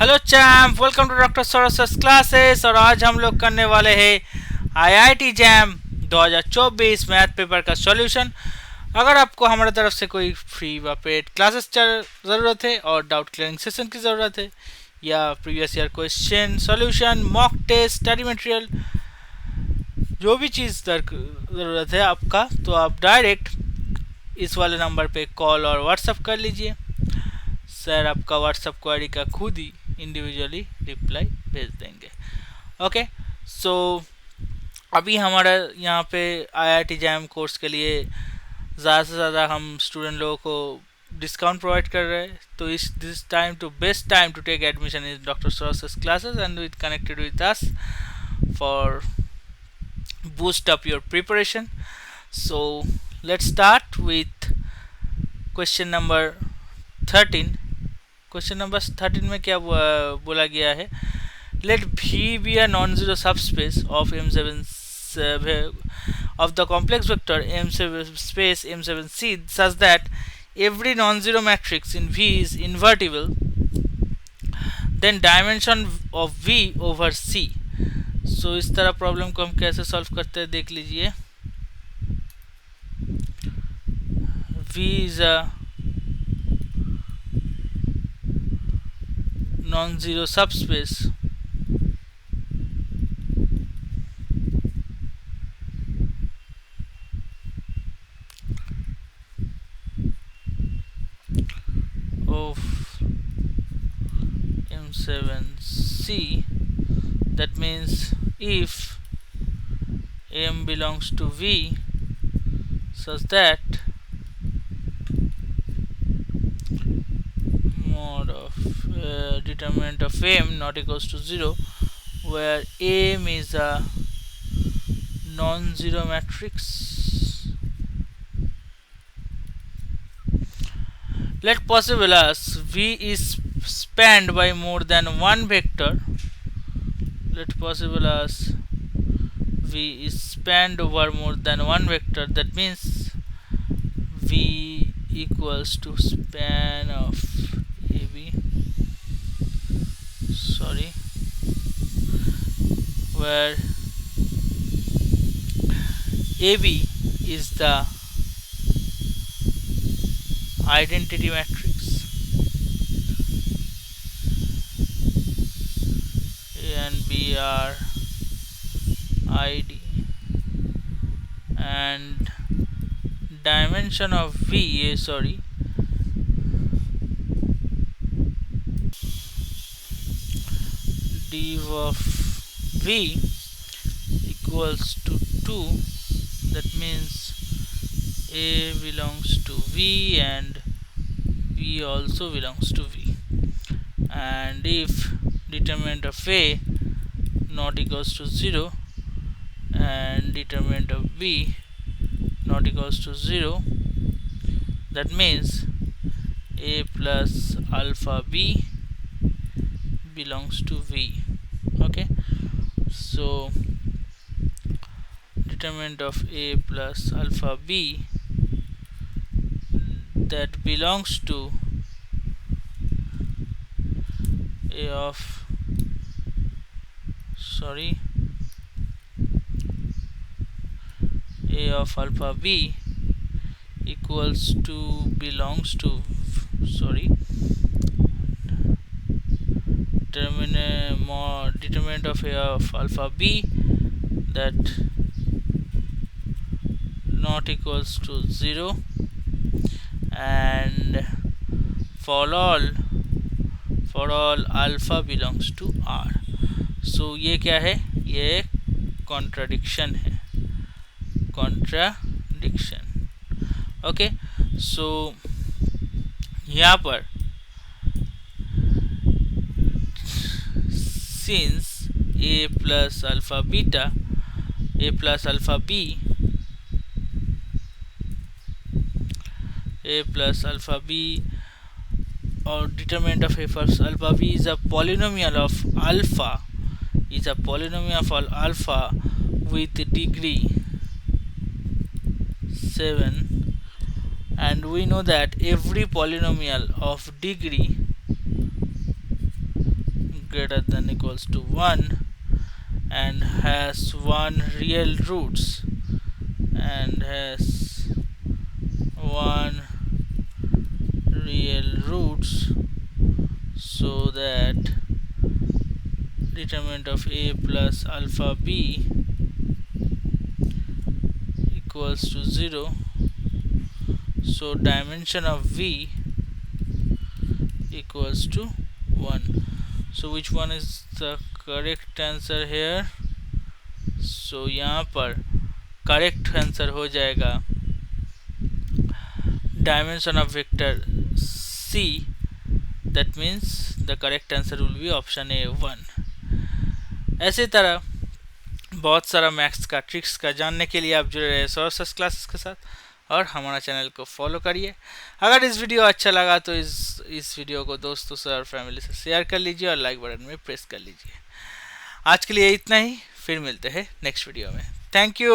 Hello चैम, welcome to doctor Saros classes. और आज हम लोग करने वाले हैं आईआईटी जैम 2024 मैथ पेपर का सॉल्यूशन। अगर आपको हमारे तरफ से कोई फ्री व पेड क्लासेस ज़रूरत है और डाउट क्लियरिंग सेशन की ज़रूरत है या previous year question solution, mock test, study material, जो भी चीज़ ज़रूरत है आपका, तो आप डायरेक्ट इस वाले नंबर पे कॉल और व्हाट्सअप कर लीजिए। सर आपका व्हाट्सअप क्वेरी का खुद ही इंडिविजुअली रिप्लाई भेज देंगे। ओके, सो अभी हमारा यहाँ पे आईआईटी जैम कोर्स के लिए ज़्यादा से ज़्यादा हम स्टूडेंट लोगों को डिस्काउंट प्रोवाइड कर रहे हैं। तो इस this time to best time to take admission is doctor Saros classes and with connected with us for boost up your preparation. So let's start with question number 13. Question number 13 में क्या बोला गया है? Let V be a non-zero subspace of M7 of the complex vector M7 space M7C such that every non-zero matrix in V is invertible, then dimension of V over C. So इस तरह problem को हम कैसे solve करते हैं देख लीजिए। V is a non-zero subspace of M7C. That means if M belongs to V such that mod of determinant of M not equals to 0, where M is a non-zero matrix. Let possible as V is spanned by more than one vector. Let possible as V is spanned over more than one vector. That means V equals to span of AB. Sorry, where AB is the identity matrix and B are ID, and dimension of V div of V equals to 2. That means A belongs to V and B also belongs to V. And if determinant of A not equals to 0 and determinant of B not equals to 0, that means A plus alpha B belongs to V. Okay, so determinant of A plus alpha B that belongs to A of alpha B equals to belongs to determinant of A of alpha B that not equals to 0, and for all alpha belongs to R. So ये क्या है? ये contradiction है, contradiction. Okay, सो यहाँ पर since A plus alpha beta, A plus alpha B, A plus alpha B or determinant of A plus alpha B is a polynomial of alpha, with degree 7, and we know that every polynomial of degree greater than equals to 1 and has one real roots and has one real roots, so that determinant of a plus alpha b equals to 0, so dimension of v equals to 1. So which one is the correct answer here? So यहाँ पर correct answer हो जाएगा dimension of vector c, that means the correct answer will be option A 1. ऐसे तरह बहुत सारा maths का tricks का जानने के लिए आप जुड़े रहे सोर्सेस क्लासेस के साथ और हमारा चैनल को फॉलो करिए। अगर इस वीडियो अच्छा लगा तो इस वीडियो को दोस्तों से और फैमिली से शेयर कर लीजिए और लाइक बटन में प्रेस कर लीजिए। आज के लिए इतना ही, फिर मिलते हैं नेक्स्ट वीडियो में। Thank you.